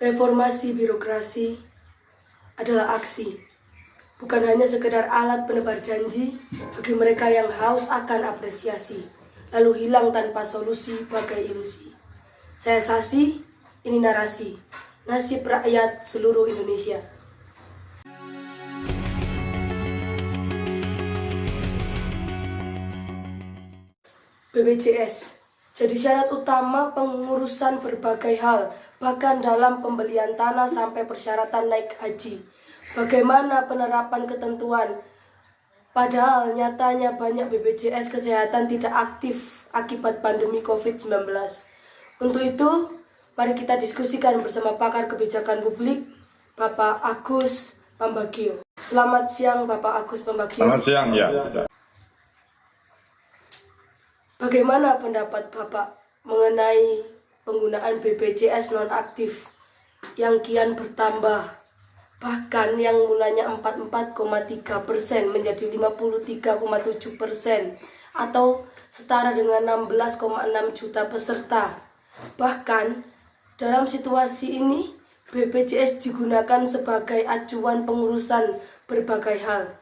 Reformasi birokrasi adalah aksi, bukan hanya sekedar alat penebar janji bagi mereka yang haus akan apresiasi, lalu hilang tanpa solusi bagai ilusi. Saya Sasi, ini narasi, nasib rakyat seluruh Indonesia. BPJS jadi syarat utama pengurusan berbagai hal, bahkan dalam pembelian tanah sampai persyaratan naik haji. Bagaimana penerapan ketentuan? Padahal nyatanya banyak BPJS kesehatan tidak aktif akibat pandemi COVID-19. Untuk itu, mari kita diskusikan bersama pakar kebijakan publik, Bapak Agus Pambagio. Selamat siang, Bapak Agus Pambagio. Selamat siang, ya. Bagaimana pendapat Bapak mengenai penggunaan BPJS non-aktif yang kian bertambah, bahkan yang mulanya 44,3% menjadi 53,7% atau setara dengan 16,6 juta peserta. Bahkan dalam situasi ini BPJS digunakan sebagai acuan pengurusan berbagai hal.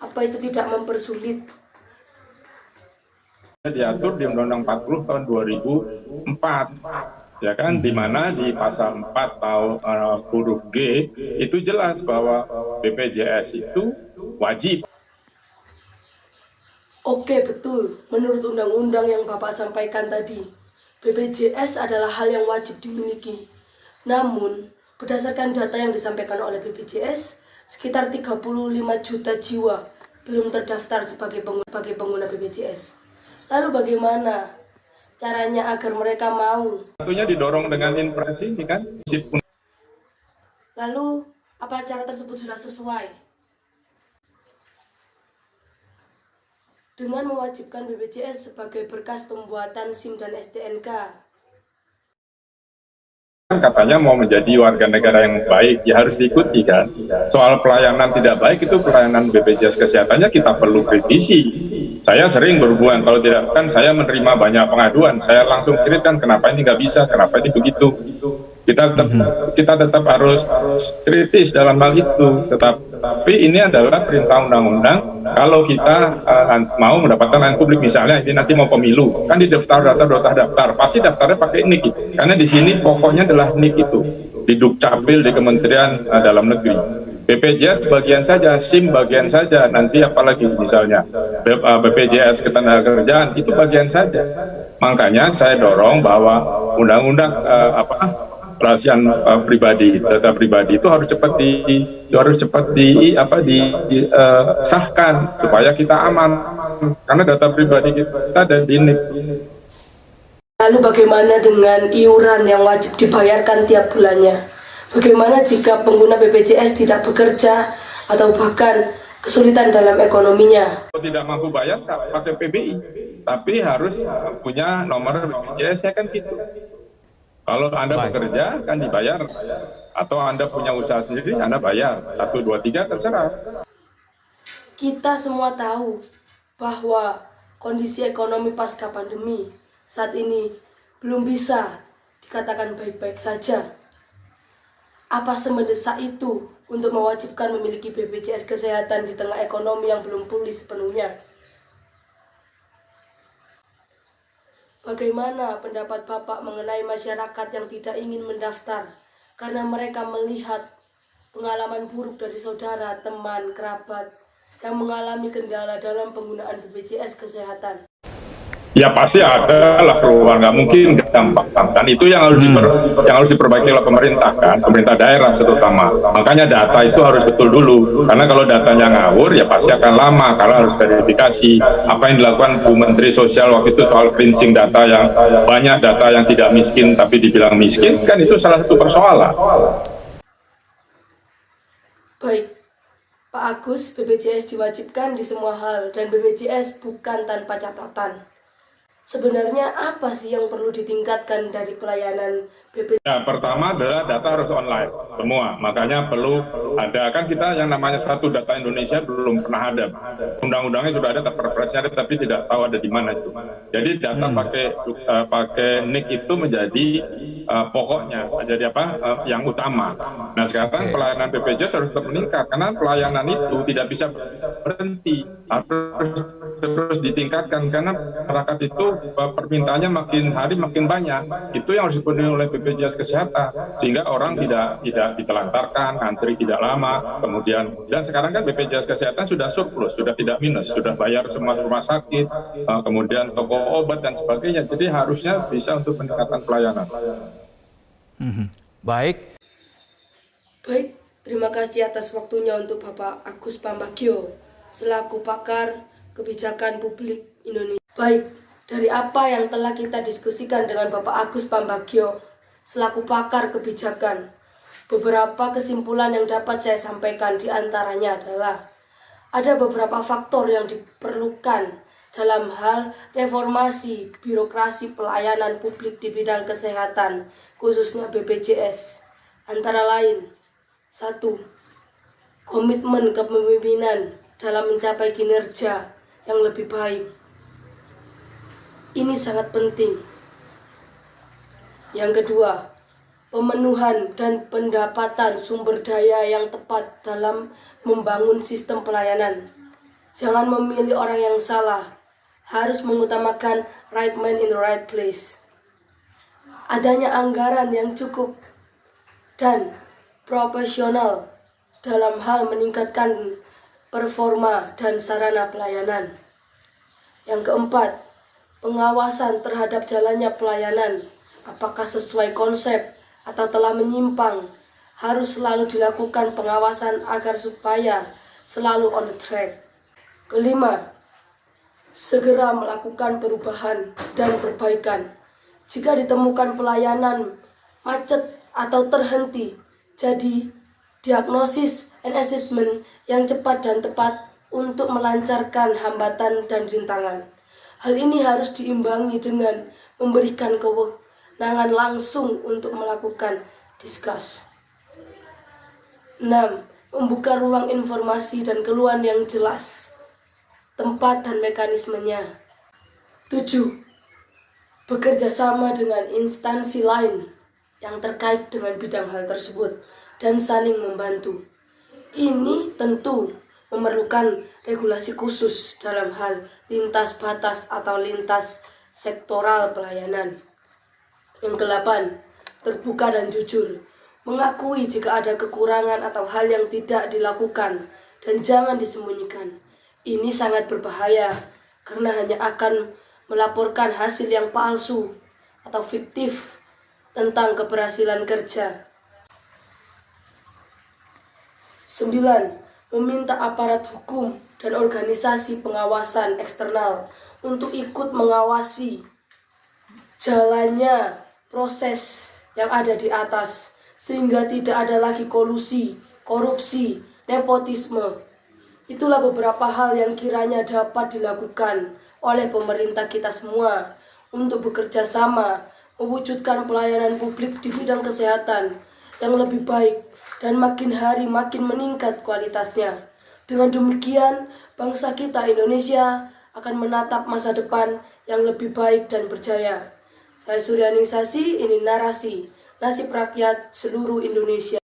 Apa itu tidak mempersulit? Diatur di Undang-Undang 40 tahun 2004, ya kan, di mana di pasal 4 huruf G itu jelas bahwa BPJS itu wajib. Oke, betul. Menurut undang-undang yang Bapak sampaikan tadi, BPJS adalah hal yang wajib dimiliki. Namun, berdasarkan data yang disampaikan oleh BPJS, sekitar 35 juta jiwa belum terdaftar sebagai pengguna BPJS. Lalu bagaimana caranya agar mereka mau? Tentunya didorong dengan impresi ini kan. Lalu apa cara tersebut sudah sesuai? Dengan mewajibkan BPJS sebagai berkas pembuatan SIM dan STNK. Katanya mau menjadi warga negara yang baik, ya harus diikuti kan. Soal pelayanan tidak baik itu pelayanan BPJS kesehatannya kita perlu kritisi. Saya sering berhubungan, kalau tidak kan saya menerima banyak pengaduan, saya langsung kritik kenapa ini nggak bisa, kenapa ini begitu. Kita tetap harus kritis dalam hal itu. Tapi ini adalah perintah undang-undang. Kalau kita mau mendapatkan layanan publik, misalnya ini nanti mau pemilu, kan di daftar, pasti daftarnya pakai NIK itu. Karena di sini pokoknya adalah NIK itu, di Dukcapil, di Kementerian Dalam Negeri. BPJS bagian saja, SIM bagian saja, nanti apalagi misalnya BPJS Ketenagakerjaan itu bagian saja. Makanya saya dorong bahwa undang-undang rahasiaan pribadi, data pribadi itu harus cepat disahkan supaya kita aman, karena data pribadi kita ada di NIK. Lalu bagaimana dengan iuran yang wajib dibayarkan tiap bulannya? Bagaimana jika pengguna BPJS tidak bekerja atau bahkan kesulitan dalam ekonominya? Kalau tidak mampu bayar pakai PBI, tapi harus punya nomor BPJS, ya kan gitu. Kalau Anda bekerja kan dibayar, atau Anda punya usaha sendiri Anda bayar 1, 2, 3 terserah. Kita semua tahu bahwa kondisi ekonomi pasca pandemi saat ini belum bisa dikatakan baik-baik saja. Apa semendesak itu untuk mewajibkan memiliki BPJS kesehatan di tengah ekonomi yang belum pulih sepenuhnya? Bagaimana pendapat Bapak mengenai masyarakat yang tidak ingin mendaftar karena mereka melihat pengalaman buruk dari saudara, teman, kerabat yang mengalami kendala dalam penggunaan BPJS kesehatan? Ya pasti ada lah keluhan, nggak mungkin gampang, dan itu yang harus diperbaiki oleh pemerintah kan, pemerintah daerah terutama. Makanya data itu harus betul dulu, karena kalau datanya ngawur ya pasti akan lama, karena harus verifikasi. Apa yang dilakukan Bu Menteri Sosial waktu itu soal cleansing data, yang banyak data yang tidak miskin tapi dibilang miskin, kan itu salah satu persoalan. Baik, Pak Agus, BPJS diwajibkan di semua hal dan BPJS bukan tanpa catatan. Sebenarnya apa sih yang perlu ditingkatkan dari pelayanan BPJS? Ya, pertama adalah data harus online semua, makanya perlu ada, kan kita yang namanya satu data Indonesia belum pernah ada. Undang-undangnya sudah ada, perpresnya ada, tapi tidak tahu ada di mana itu. Jadi data pakai NIK itu menjadi pokoknya, menjadi yang utama. Nah sekarang pelayanan BPJS harus tetap meningkat karena pelayanan itu tidak bisa berhenti, harus terus ditingkatkan karena masyarakat itu permintaannya makin hari makin banyak. Itu yang harus dipenuhi oleh BPJS Kesehatan sehingga orang tidak ditelantarkan, antri tidak lama. Kemudian dan sekarang kan BPJS Kesehatan sudah surplus, sudah tidak minus, sudah bayar semua rumah sakit, kemudian toko obat dan sebagainya. Jadi harusnya bisa untuk peningkatan pelayanan. Baik. Baik, terima kasih atas waktunya untuk Bapak Agus Pambagio selaku pakar kebijakan publik Indonesia. Baik, dari apa yang telah kita diskusikan dengan Bapak Agus Pambagio selaku pakar kebijakan, beberapa kesimpulan yang dapat saya sampaikan diantaranya adalah ada beberapa faktor yang diperlukan dalam hal reformasi birokrasi pelayanan publik di bidang kesehatan, khususnya BPJS. Antara lain, 1. Komitmen kepemimpinan dalam mencapai kinerja yang lebih baik. Ini sangat penting. Yang kedua, pemenuhan dan pendapatan sumber daya yang tepat dalam membangun sistem pelayanan. Jangan memilih orang yang salah, harus mengutamakan right man in the right place. Adanya anggaran yang cukup dan profesional dalam hal meningkatkan performa dan sarana pelayanan. Yang keempat, pengawasan terhadap jalannya pelayanan, apakah sesuai konsep atau telah menyimpang, harus selalu dilakukan pengawasan agar supaya selalu on the track. Kelima, segera melakukan perubahan dan perbaikan. Jika ditemukan pelayanan macet atau terhenti, jadi diagnosis and assessment yang cepat dan tepat untuk melancarkan hambatan dan rintangan. Hal ini harus diimbangi dengan memberikan kewenangan langsung untuk melakukan diskus. 6. Membuka ruang informasi dan keluhan yang jelas, tempat dan mekanismenya. 7. Bekerja sama dengan instansi lain yang terkait dengan bidang hal tersebut dan saling membantu. Ini tentu memerlukan regulasi khusus dalam hal lintas batas atau lintas sektoral pelayanan. Yang ke-8, terbuka dan jujur. Mengakui jika ada kekurangan atau hal yang tidak dilakukan dan jangan disembunyikan. Ini sangat berbahaya karena hanya akan melaporkan hasil yang palsu atau fiktif tentang keberhasilan kerja. 9. Meminta aparat hukum dan organisasi pengawasan eksternal untuk ikut mengawasi jalannya proses yang ada di atas, sehingga tidak ada lagi kolusi, korupsi, nepotisme. Itulah beberapa hal yang kiranya dapat dilakukan oleh pemerintah kita semua untuk bekerja sama mewujudkan pelayanan publik di bidang kesehatan yang lebih baik dan makin hari makin meningkat kualitasnya. Dengan demikian, bangsa kita Indonesia akan menatap masa depan yang lebih baik dan berjaya. Saya Suryaningsasi, ini narasi nasib rakyat seluruh Indonesia.